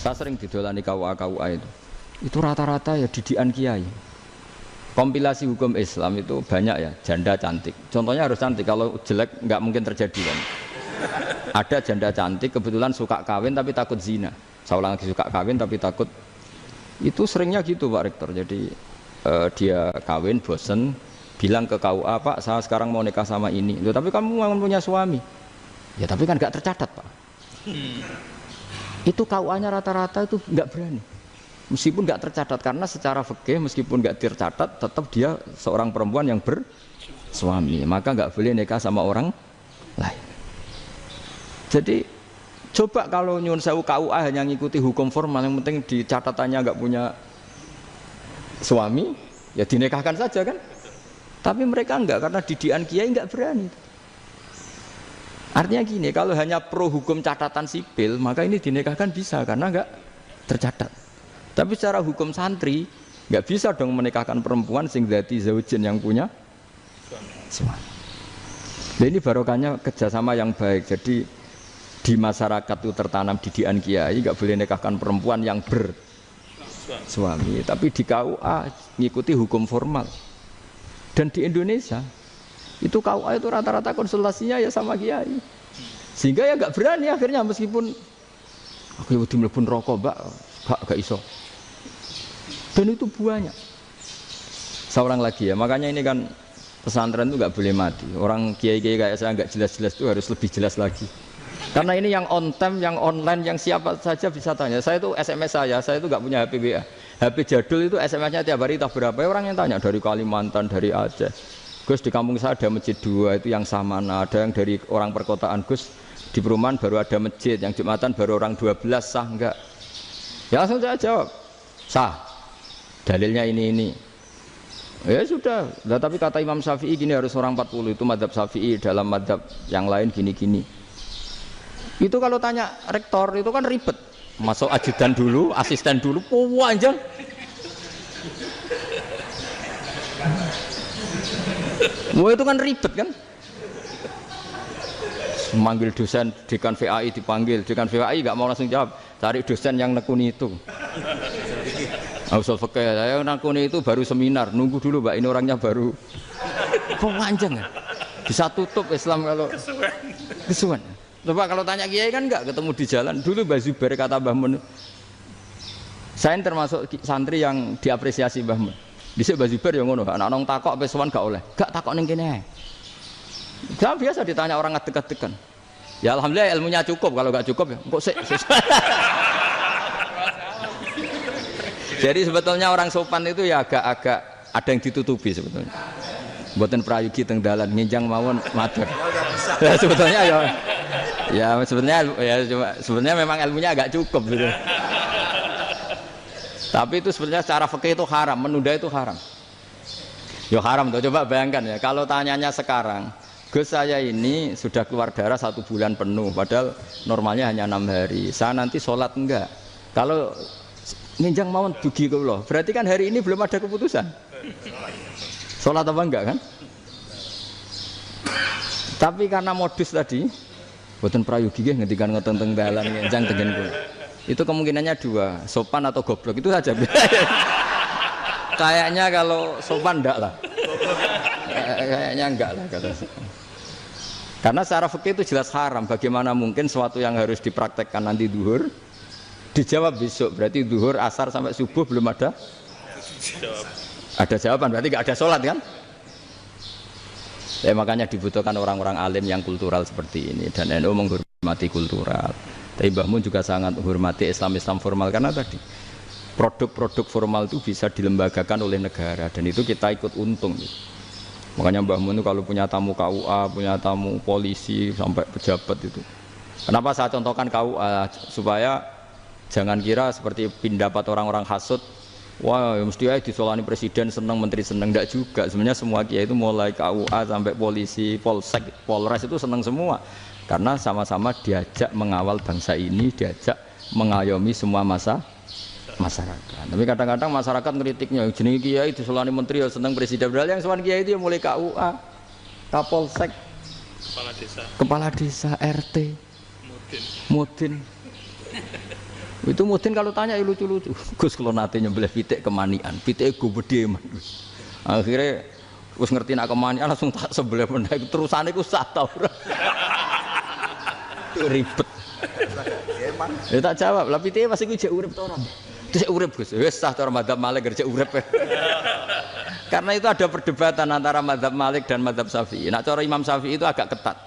Saya sering didolani KUA itu. Itu rata-rata ya didikan kiai. Kompilasi hukum Islam itu banyak ya, janda cantik. Contohnya harus cantik, kalau jelek nggak mungkin terjadi kan. Ada janda cantik kebetulan suka kawin tapi takut zina. Saya ulang lagi, suka kawin tapi takut. Itu seringnya gitu Pak Rektor. Jadi dia kawin bosen, bilang ke KUA, Pak saya sekarang mau nikah sama ini. Loh, tapi kamu mau punya suami. Ya tapi kan nggak tercatat Pak. Itu KUA-nya rata-rata itu nggak berani. Meskipun nggak tercatat, karena secara fikih meskipun nggak tercatat tetap dia seorang perempuan yang bersuami, maka nggak boleh nikah sama orang lain. Jadi coba kalau nyun sewu KUA hanya ngikuti hukum formal, yang penting di catatannya nggak punya suami, ya dinikahkan saja kan. Tapi mereka enggak, karena didikan kiai nggak berani. Artinya gini, kalau hanya pro hukum catatan sipil, maka ini dinikahkan bisa karena nggak tercatat. Tapi secara hukum santri nggak bisa dong menikahkan perempuan sing dzati zaujin yang punya suami. Nah, ini barokahnya kerjasama yang baik. Jadi di masyarakat itu tertanam didikan kiai, nggak boleh nikahkan perempuan yang bersuami. Tapi di KUA ngikuti hukum formal. Dan di Indonesia itu KUA itu rata-rata konsultasinya ya sama kiai. Sehingga ya nggak berani akhirnya, meskipun aku ya udah mlebu neraka mbak, gak iso. Dan itu banyak. Seorang lagi ya, makanya ini kan pesantren itu nggak boleh mati. Orang kiai-kiai kayak saya nggak jelas-jelas itu harus lebih jelas lagi. Karena ini yang on time, yang online, yang siapa saja bisa tanya. Saya itu SMS saya itu nggak punya HP WA. HP jadul itu SMS-nya tiap hari entah berapa. Orang yang tanya dari Kalimantan, dari Aceh. Gus di kampung saya ada masjid 2 itu yang Samana, ada yang dari orang perkotaan. Gus di perumahan baru ada masjid, yang Jumatan baru orang 12, sah enggak? Ya langsung saya jawab, sah. Dalilnya ini. Ya sudah. Nah, tapi kata Imam Syafi'i gini, harus orang 40, itu madzhab Syafi'i, dalam madzhab yang lain gini-gini. Itu kalau tanya rektor itu kan ribet. Masuk ajudan dulu, asisten dulu, panjang. Wah itu kan ribet kan? Memanggil dosen, dekan VAI dipanggil, dekan VAI nggak mau langsung jawab, cari dosen yang nekuni itu. Usul fikih saya nekuni itu baru seminar, nunggu dulu mbak, ini orangnya baru. Kok panjang ya? Bisa tutup Islam kalau kesuwen. Coba kalau tanya kiai kan nggak ketemu di jalan. Dulu Mbah Zubair kata Mbah Mun, saya termasuk santri yang diapresiasi Mbah Mun. Dhisik Mbah Zubair yang ngono, anak nong takok pesuan gak oleh. Gak takok ning kene. Saya biasa ditanya orang ngadeg-adegan. Ya alhamdulillah ilmunya cukup, kalau gak cukup ya kok sik. Jadi sebetulnya orang sopan itu ya agak-agak ada yang ditutupi sebetulnya. Mboten prayogi teng dalan nginjang mawon matur. Ya sebetulnya ya sebenarnya memang ilmunya agak cukup gitu. Tapi itu sebenarnya secara fikih itu haram, menunda itu haram. Ya haram tuh, coba bayangkan ya, kalau tanyanya sekarang, Gus saya ini sudah keluar darah 1 bulan penuh, padahal normalnya hanya 6 hari. Saya nanti sholat enggak? Kalau nginjang mawon dugi kula, berarti kan hari ini belum ada keputusan. Sholat apa enggak kan? Tapi karena modus tadi, boten prayogi nggih ngendikan ngoten teng dalan nginjang tengen kula. Itu kemungkinannya 2, sopan atau goblok, itu saja. Kayaknya kalau sopan enggak lah. Kayaknya enggak lah kata. Karena secara fikih itu jelas haram. Bagaimana mungkin sesuatu yang harus dipraktekkan nanti duhur dijawab besok, berarti duhur, asar sampai subuh belum ada jawaban, berarti enggak ada sholat kan? Ya, makanya dibutuhkan orang-orang alim yang kultural seperti ini, dan NU menghormati kultural. Tapi Mbah Mun juga sangat menghormati Islam formal, karena tadi produk-produk formal itu bisa dilembagakan oleh negara, dan itu kita ikut untung. Makanya Mbah Mun itu kalau punya tamu KUA, punya tamu polisi sampai pejabat itu. Kenapa saya contohkan KUA? Supaya jangan kira seperti pendapat orang-orang hasud, wah mesti aja disolani presiden seneng, menteri seneng. Enggak juga. Sebenarnya semua kiai itu mulai KUA sampai polisi, polsek, polres itu seneng semua. Karena sama-sama diajak mengawal bangsa ini, diajak mengayomi semua masyarakat. Tapi kadang-kadang masyarakat ngeritiknya, jenenge kiai disolani menteri ya seneng presiden. Padahal yang sowan kiai itu ya mulai KUA, Kapolsek, kepala desa, RT, Mudin. Itu Mudin kalau tanya ya lucu-lucu. Gus kalau nate nyembelih pitik kemanian, pitik gue gede man. Akhirnya wis ngerti nak kemanian langsung tak sebelah meneh. Terusane ku sah ta ora. Ribet. Ya tak jawab, lah pitike pas iku jek urip ta ora? Terus urip Gus. Wis sah cara madzhab Malik kerja urip. Karena itu ada perdebatan antara madzhab Malik dan madzhab Syafi'i. Nah cara Imam Syafi'i itu agak ketat.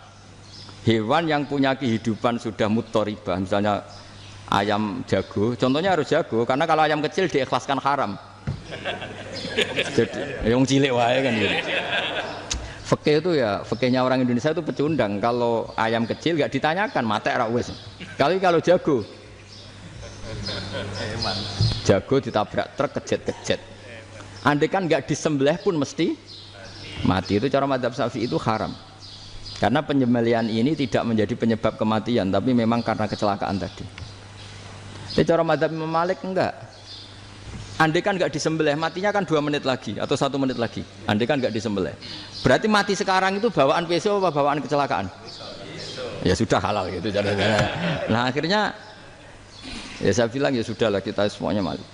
Hewan yang punya kehidupan sudah mutharibah, misalnya ayam jago, contohnya harus jago, karena kalau ayam kecil diikhlaskan haram. Jadi yang cilik wae kan gitu. Fikih itu ya, fikihnya orang Indonesia itu pecundang. Kalau ayam kecil nggak ditanyakan, mate ra wis. Kalau jago, jago ditabrak truk kejet-kejet. Andai kan nggak disembelih pun mesti mati. Itu cara madzhab Syafi'i itu haram. Karena penyembelihan ini tidak menjadi penyebab kematian, tapi memang karena kecelakaan tadi. Tapi cara madzhab Imam Malik enggak. Andai kan nggak disembelih, matinya kan 2 menit lagi atau 1 menit lagi. Andai kan nggak disembelih, berarti mati sekarang itu bawaan pisau apa bawaan kecelakaan? Ya sudah halal gitu. Nah akhirnya ya saya bilang ya sudahlah kita semuanya Malik.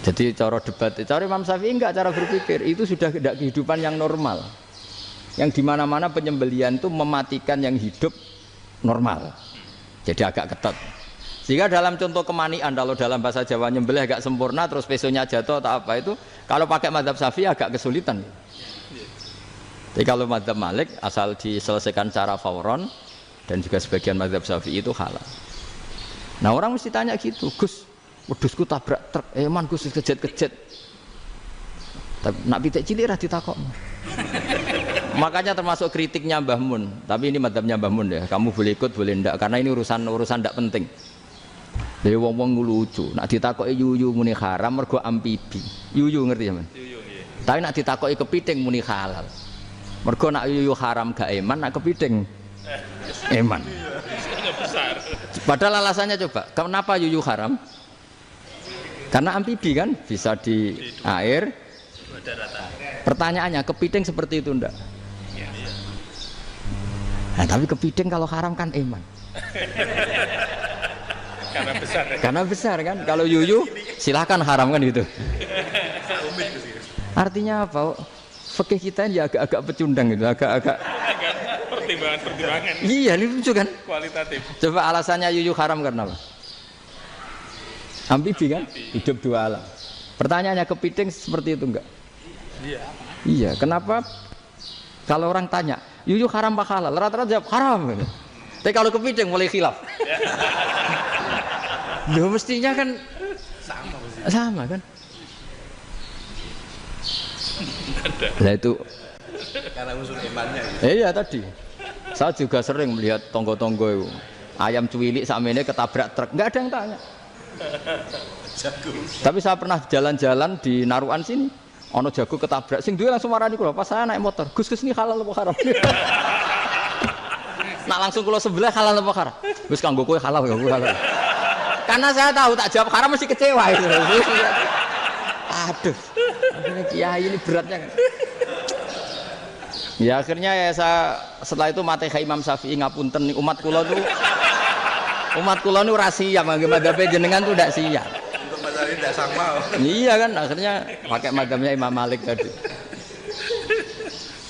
Jadi cara debat, cara Imam Syafi'i enggak, cara berpikir itu sudah tidak kehidupan yang normal. Yang dimana-mana penyembelihan itu mematikan yang hidup normal. Jadi agak ketat. Sehingga dalam contoh kemanian, kalau dalam bahasa Jawa nyembelih agak sempurna, terus pesonya jatuh atau apa itu, kalau pakai madzhab Syafi'i agak kesulitan. Jadi kalau madzhab Malik asal diselesaikan secara fauron, dan juga sebagian madzhab Syafi'i itu halal. Nah orang mesti tanya gitu, Gus, wedhusku tabrak truk, man Gus kejet-kejet. Nak pitik cilik ra ditakokno. Makanya termasuk kritiknya Mbah Mun, tapi ini madzhabnya Mbah Mun ya. Kamu boleh ikut boleh ndak, karena ini urusan ndak penting. Dewe wong-wong lucu, nak ditakoki yuyu muni haram mergo amfibi. Yuyu ngerti sampean? Yuyu nggih. Tapi nak ditakoki kepiting muni halal. Mergo nak yuyu haram gak eman, nak kepiting eman. Padahal alasannya coba, kenapa yuyu haram? Karena amfibi kan, bisa di air. Pertanyaannya, kepiting seperti itu ndak? Nah, tapi kepiting kalau haram kan eman. Karena besar. Ya? Karena besar kan. Kalau yuyu silahkan haram kan gitu. Artinya apa? Fikih kita ini agak-agak pecundang gitu, agak-agak pertimbangan. Iya, ini lucu kan? Kualitatif. Coba alasannya yuyu haram karena apa? Amfibi kan? Hidup 2 alam. Pertanyaannya kepiting seperti itu enggak? Iya. Iya, kenapa? Kalau orang tanya, yuyu haram apa halal? Rata-rata jawab haram. Tapi kalau kepiting mulai khilaf. Loh mestinya kan sama kan? Nah itu karena unsur imannya. Iya tadi. Saya juga sering melihat tonggo-tonggo itu. Ayam cuwilik sakmene ketabrak truk, enggak ada yang tanya. Jago. Tapi saya pernah jalan-jalan di Naruan sini. Ono jago ketabrak, sing duwe langsung marani kula. Pas saya naik motor, Gus ini halal apa haram? Nak langsung kula sebelah halal apa haram? Gus kanggo kowe halal ya halal. Karena saya tahu tak jawab haram mesti kecewa itu. Aduh. Akhirnya kiai ini beratnya kan. Ya akhirnya ya saya setelah itu mate Imam Syafi'i ngapunten umat kula nu ra siap mangke madzhab jenengan tuh ndak siap. Untuk madzhab ini ndak sama. Iya kan akhirnya pakai madzhabnya Imam Malik tadi.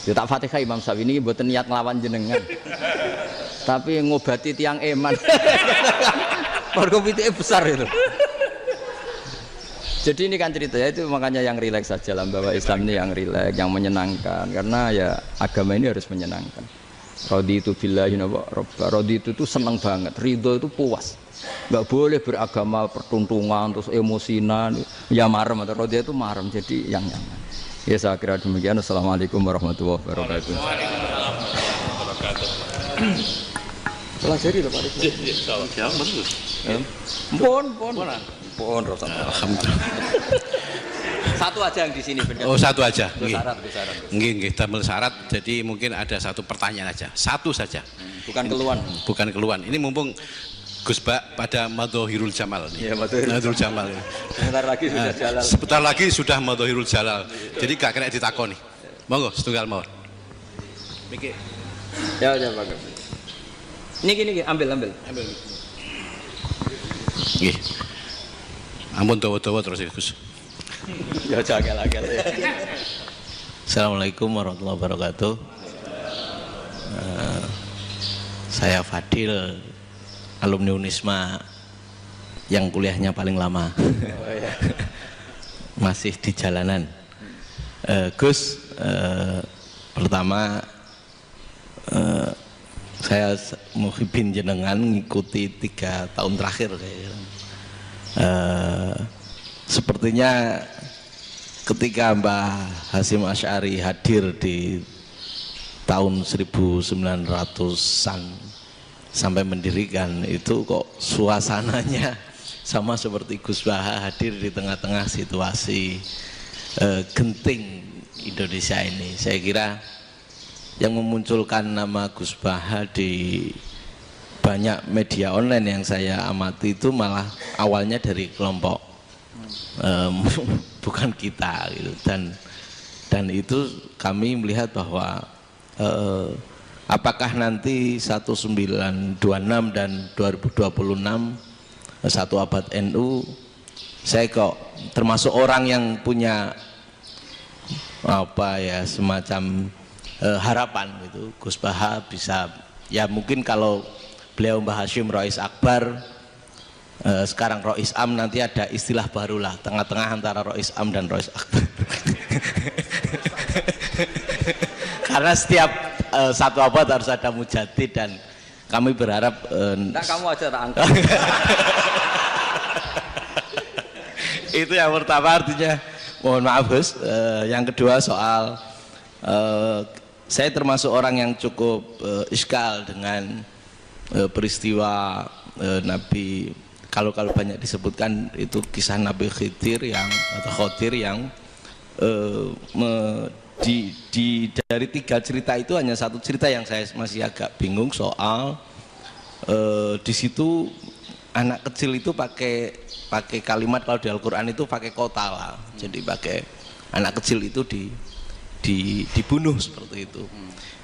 Ya tak Fatihah Imam Syafi'i ini mboten niat nglawan jenengan. Tapi ngobati tiang eman. Mergo pitike besar itu. Jadi ini kan ceritanya itu makanya yang rileks saja lah bahwa Islam ini yang rileks, yang menyenangkan karena ya agama ini harus menyenangkan. Raditu billahi robba. Raditu itu senang banget, ridho itu puas. Enggak boleh beragama pertuntungan terus emosinan, ya marem atau raditu itu marem jadi yang nyaman. Ya saya kira demikian. Assalamualaikum warahmatullahi wabarakatuh. Pelajari loh Pak Rizky. Jauh betul. Pon alhamdulillah. Satu aja yang di sini benar. Oh, satu aja. Syarat. Nggih, tambah syarat. Jadi mungkin ada satu pertanyaan aja. Satu saja. Bukan keluhan. Bukan keluhan. Ini mumpung Gus Bak pada Madhohirul Jamal nih. Iya, Madhohirul Jamal. Sebentar lagi sudah jalan. Sebentar lagi sudah Madhohirul Jalal. Jadi gak kena ditakoni. Monggo setunggal mawon. Mikir. Ya, Pak. Ini ambil. Nggih. Ampun dawa-dawa terus ya, Gus. Ya jagal-jagal ya. Assalamualaikum warahmatullahi wabarakatuh. Saya Fadil, alumni Unisma yang kuliahnya paling lama. Oh, ya. Masih di jalanan. Gus, pertama saya muhibin jenengan ngikuti 3 tahun terakhir kayaknya. Sepertinya ketika Mbah Hasyim Asy'ari hadir di tahun 1900-an sampai mendirikan itu kok suasananya sama seperti Gus Baha hadir di tengah-tengah situasi genting Indonesia ini. Saya kira yang memunculkan nama Gus Baha di banyak media online yang saya amati itu malah awalnya dari kelompok bukan kita gitu. Dan itu kami melihat bahwa apakah nanti 1926 dan 2026 satu abad NU, saya kok termasuk orang yang punya apa ya semacam harapan gitu Gus Baha bisa, ya mungkin kalau beliau Mbah Hasyim Rois Akbar, sekarang Rois Am, nanti ada istilah barulah tengah-tengah antara Rois Am dan Rois Akbar. Karena setiap satu abad harus ada mujadid dan kami berharap Nah, kamu aja tak angkat. itu yang pertama, artinya mohon maaf Gus. Yang kedua soal saya termasuk orang yang cukup iskal dengan peristiwa Nabi, kalau banyak disebutkan itu kisah Nabi Khidir yang atau Khodir yang dari 3 cerita itu hanya satu cerita yang saya masih agak bingung soal di situ anak kecil itu pakai kalimat, kalau di Al-Quran itu pakai kotala, jadi pakai anak kecil itu dibunuh seperti itu.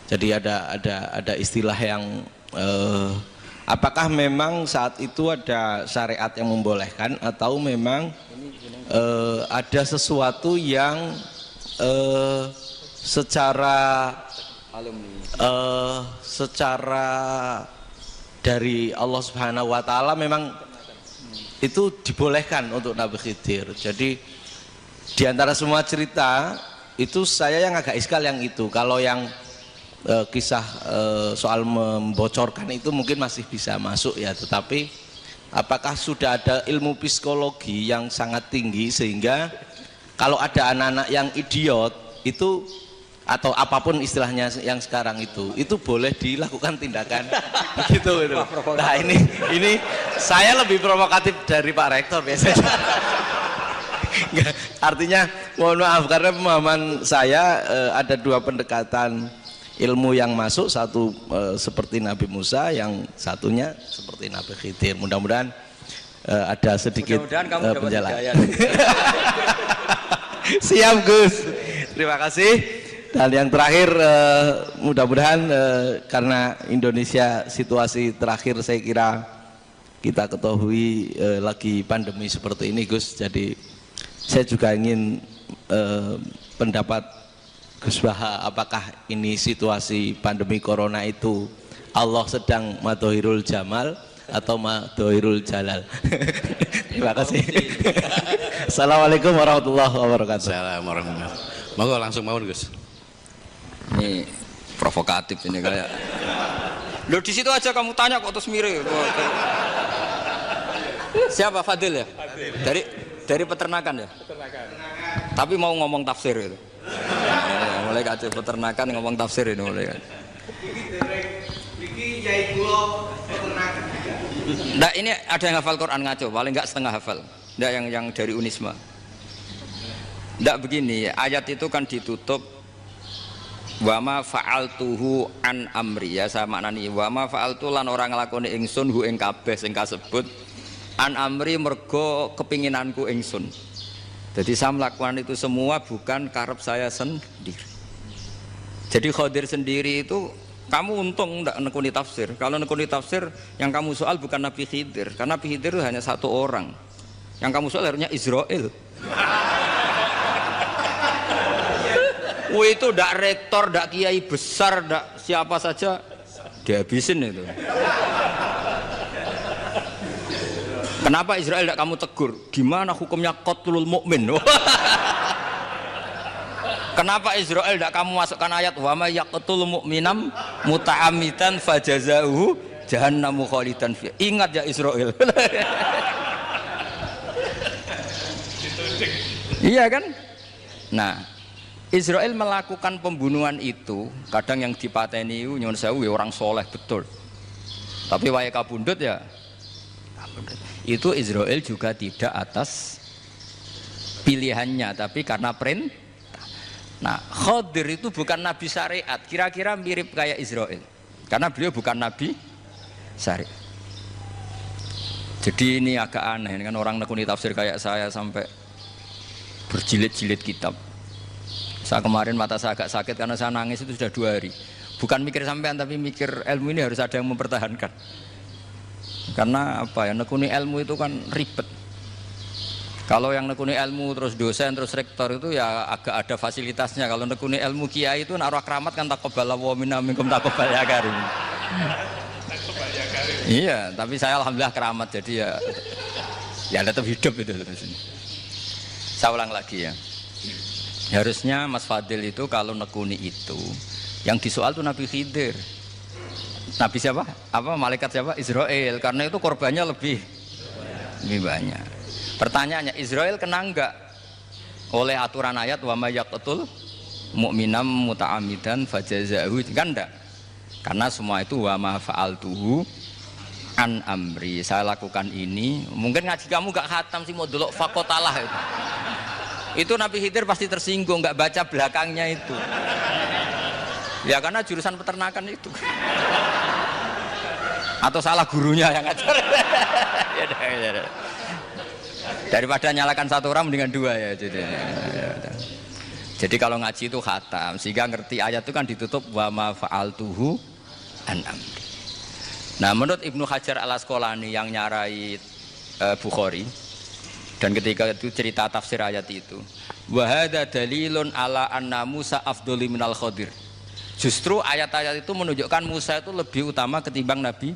Jadi ada istilah yang apakah memang saat itu ada syariat yang membolehkan atau memang ada sesuatu yang secara dari Allah Subhanahu wa taala memang itu dibolehkan untuk Nabi Khidir. Jadi di antara semua cerita itu saya yang agak iskal yang itu. Kalau yang kisah soal membocorkan itu mungkin masih bisa masuk ya, tetapi apakah sudah ada ilmu psikologi yang sangat tinggi sehingga kalau ada anak-anak yang idiot itu atau apapun istilahnya yang sekarang itu boleh dilakukan tindakan begitu itu. Nah ini saya lebih provokatif dari Pak Rektor biasanya. Artinya mohon maaf karena pemahaman saya ada 2 pendekatan ilmu yang masuk, satu seperti Nabi Musa, yang satunya seperti Nabi Khidir. Mudah-mudahan ada sedikit penjelasan. Siap Gus, terima kasih. Dan yang terakhir mudah-mudahan karena Indonesia situasi terakhir saya kira kita ketahui lagi pandemi seperti ini Gus, jadi saya juga ingin pendapat Gus Baha, apakah ini situasi pandemi corona itu Allah sedang madhohirul jamal atau madhohirul jalal? Terima kasih. Assalamualaikum warahmatullahi wabarakatuh. Assalamualaikum warahmatullahi wabarakatuh. Monggo langsung mawon Gus. Ini provokatif ini kayak. Loh di situ aja kamu tanya kok terus mirip. Siapa Fadil ya? Dari peternakan ya? Peternakan. Tapi mau ngomong tafsir itu. Mulai kacau peternakan ngomong tafsir ini mulai kan. Nah ini ada yang hafal Quran ngaco, paling enggak setengah hafal. Enggak yang dari Unisma. Enggak begini, ayat itu kan ditutup wa ma fa'altuhu an amri, ya saya maknani wa ma fa'altu lan orang nglakoni ingsun hu ing kabeh sing kasebut an amri mergo kepinginanku ingsun. Jadi saya melakukan itu semua bukan karep saya sendiri. Jadi Khodir sendiri itu Kamu untung enggak nekuni tafsir. Kalau nekuni tafsir, yang kamu soal bukan Nabi Khidir, karena Nabi Khidir hanya satu orang. Yang kamu soal harusnya Israel. Itu ndak rektor, ndak kiai besar, ndak siapa saja dihabisin itu. Kenapa Israel ndak kamu tegur? Gimana hukumnya qatlul mukmin? Kenapa Israel tidak kamu masukkan ayat wa may yaqtul mu'minam muta'ammidan fajazauhu jahannamu khalidan fiha. Ingat ya Israel. Iya kan? Nah, Israel melakukan pembunuhan itu, kadang yang dipateni nyuwun sewu orang soleh betul. Tapi wae kabundut ya. Itu Israel juga tidak atas pilihannya, tapi karena perintah. Nah, Khadir itu bukan nabi syariat, kira-kira mirip kayak Israel, karena beliau bukan nabi syariat. Jadi ini agak aneh, kan orang nekuni tafsir kayak saya sampai berjilid-jilid kitab. Saya kemarin mata saya agak sakit karena saya nangis itu sudah 2 hari. Bukan mikir sampean, tapi mikir ilmu ini harus ada yang mempertahankan. Karena apa ya, nekuni ilmu itu kan ribet. Kalau yang nekuni ilmu terus dosen terus rektor itu ya agak ada fasilitasnya. Kalau nekuni ilmu kiai itu naruh keramat kan taqabbala wa minna minkum taqabbal ya karim. Iya, tapi saya alhamdulillah keramat, jadi ya tetap hidup itu terus. Saya ulang lagi ya. Harusnya Mas Fadil itu kalau nekuni itu yang disoal tuh Nabi Khidir. Nabi siapa? Apa malaikat siapa? Israel. Karena itu korbannya lebih banyak. Pertanyaannya, Israel kena enggak oleh aturan ayat wa may yaqtul mu'minam muta'ammidan fajazaahu? Kan enggak. Karena semua itu wa ma fa'altuhu an amri. Saya lakukan ini. Mungkin ngaji kamu enggak khatam sih, mau delok fakotalah itu. Itu Nabi Khidir pasti tersinggung, enggak baca belakangnya itu. Ya karena jurusan peternakan itu. Atau salah gurunya yang ngajar. Ya. Daripada nyalakan satu orang mendingan 2 ya. Jadi kalau ngaji itu khatam, sehingga ngerti ayat itu kan ditutup wa ma fa'altuhu an amri. Nah, menurut Ibnu Hajar Al-Asqalani yang nyarai Bukhari, dan ketika itu cerita tafsir ayat itu, wa hadza dalilun ala anna Musa afdhalu minal Khadir. Justru ayat-ayat itu menunjukkan Musa itu lebih utama ketimbang Nabi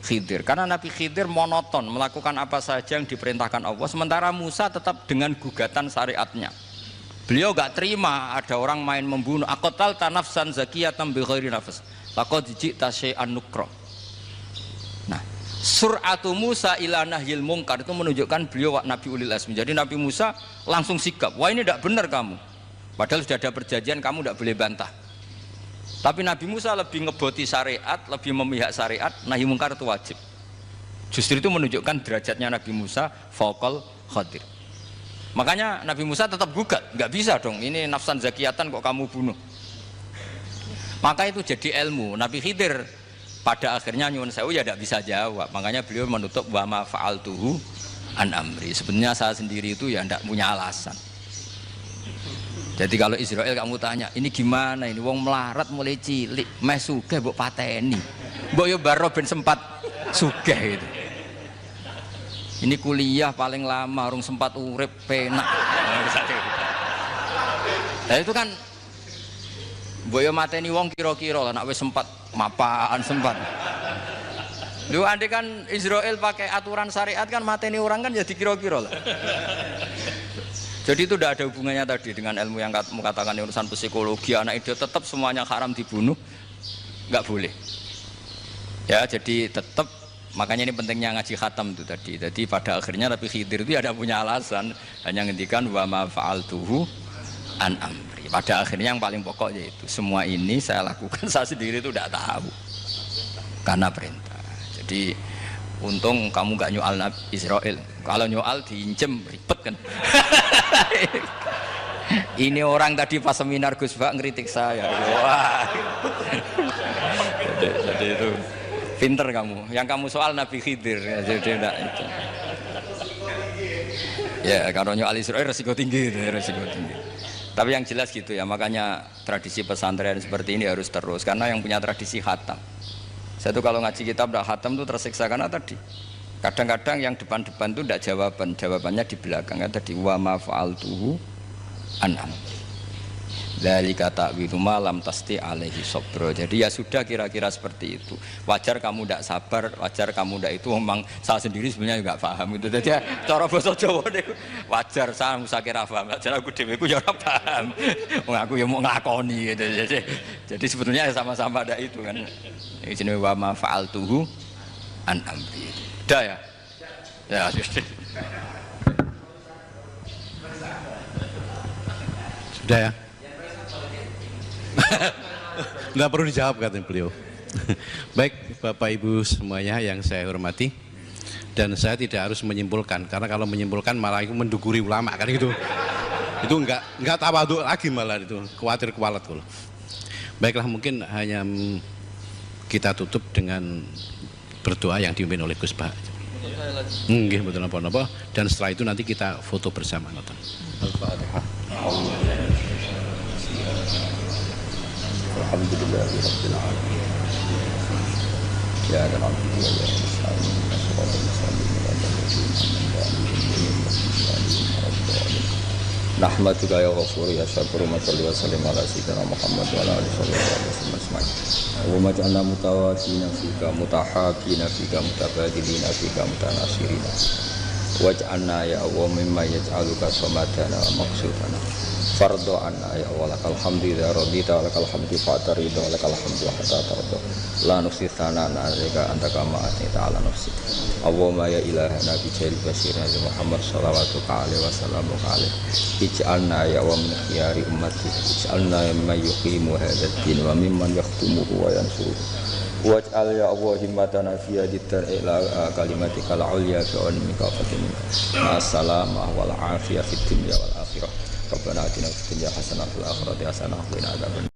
Khidir, karena Nabi Khidir monoton melakukan apa saja yang diperintahkan Allah, sementara Musa tetap dengan gugatan syariatnya. Beliau gak terima ada orang main membunuh. Aqtal tanafsan zakiyatan bi ghairi nafs laqad ji'ta syai'an nukra. Nah, sur'atu Musa ila nahyil munkar itu menunjukkan beliau Nabi ulil azmi. Jadi Nabi Musa langsung sikap, wah ini tidak benar kamu, padahal sudah ada perjanjian, kamu tidak boleh bantah. Tapi Nabi Musa lebih ngeboti syariat, lebih memihak syariat, nahi mungkar itu wajib. Justru itu menunjukkan derajatnya Nabi Musa fauqal Khadir. Makanya Nabi Musa tetap gugat, nggak bisa dong, ini nafsan zakiyatan kok kamu bunuh. Maka itu jadi ilmu. Nabi Khidir pada akhirnya nyuwun sewu ya tidak bisa jawab. Makanya beliau menutup wa ma fa'altuhu an amri. Sebenarnya saya sendiri itu ya tidak punya alasan. Jadi kalau Israel kamu tanya, ini gimana ini wong melarat mulai cilik, meh sugih mbok pateni. Mbok yo baro ben sempat sugih itu. Ini kuliah paling lama urung sempat urip penak. Nah itu kan mbok yo mateni wong kira-kira lah nek wis sempat mapan sempat. Lu andai kan Israel pakai aturan syariat kan mateni orang kan jadi kira-kira lah. Jadi itu tidak ada hubungannya tadi dengan ilmu yang kamu katakan urusan psikologi, anak itu tetap semuanya haram dibunuh, nggak boleh. Ya jadi tetap, makanya ini pentingnya ngaji khatam itu tadi. Jadi pada akhirnya Nabi Khidir itu ada punya alasan, hanya ngendikan wa ma fa'altuhu an amri. Pada akhirnya yang paling pokok yaitu semua ini saya lakukan, saya sendiri itu tidak tahu karena perintah. Jadi untung kamu nggak nyual Israel. Kalau nyual diinjem ribet kan. Ini orang tadi pas seminar Gus Bak ngeritik saya. Wah. Jadi itu pinter kamu. Yang kamu soal Nabi Khidir. Jadi enggak itu. Ya kalau nyual Israel resiko tinggi. Tapi yang jelas gitu ya, makanya tradisi pesantren seperti ini harus terus karena yang punya tradisi khatam. Saya tuh kalau ngaji kitab tidak khatam tuh tersiksa karena tadi kadang-kadang yang depan-depan tuh tidak jawabannya di belakang ya tadi wa ma fa'altuhu an'am. Dari kata wiru malam tasti alaihi sobro. Jadi ya sudah kira-kira seperti itu. Wajar kamu tidak sabar, wajar kamu tidak itu. Memang saya sendiri sebenarnya juga paham itu. Jadi ya, cara bahasa Jawa deh. Wajar saya musakira paham. Wajar aku deweku ya ora paham. Aku ya mau ngakoni gitu. Jadi sebetulnya sama-sama ada itu kan. Ini jenis wa ma fa'altuhu an amri. Udah ya. Ya sudah. Sudah ya. Nggak perlu dijawab katanya beliau. Baik Bapak Ibu semuanya yang saya hormati, dan saya tidak harus menyimpulkan karena kalau menyimpulkan malah itu menduguri ulama kan itu nggak tawadhu lagi malah itu khawatir kualat kalau. Baiklah mungkin hanya kita tutup dengan berdoa yang dipimpin oleh Gus Bah. Nggih mboten napa-napa dan setelah itu nanti kita foto bersama nonton. Al-Fatihah. Alhamdulillahirabbil alamin. Ya Rabbi wa ya Rasul sallallahu alaihi wasallam. Nahmaduka ya Ghafur ya Syakur wa salli wa sallim ala sayyidina Muhammad wa ala alihi wasallam ajmain. Wa maj'alna mutawaddina fika mutahabina fika mutabadilina fika mutanasirina. Waj'alna ya Allah mimma yaj'aluka samadana wa maqsudana. Fardo anna ya Allah lakal hamdu ya radita lakal hamdu fa'tarida lakal hamdu hatta tarda la nufsi thanana alika anta kama atita ala nafsi Allahumma ya ilahana bi jari basirina Muhammad sallallahu alaihi wasallam ij'alna ya wa min khiyari ummati ij'alna mimman yuqimu hadzal din wa mimman yahtumuhu wa yansuru waj'al ya Allah himmatana fi hadithar ila kalimatikal ulya wa mika fatin assalamah wal afiyah fid dunya wal akhirah. Rabbana atina fid dunya hasanah wa fil akhirati hasanah wa qina adzabannar.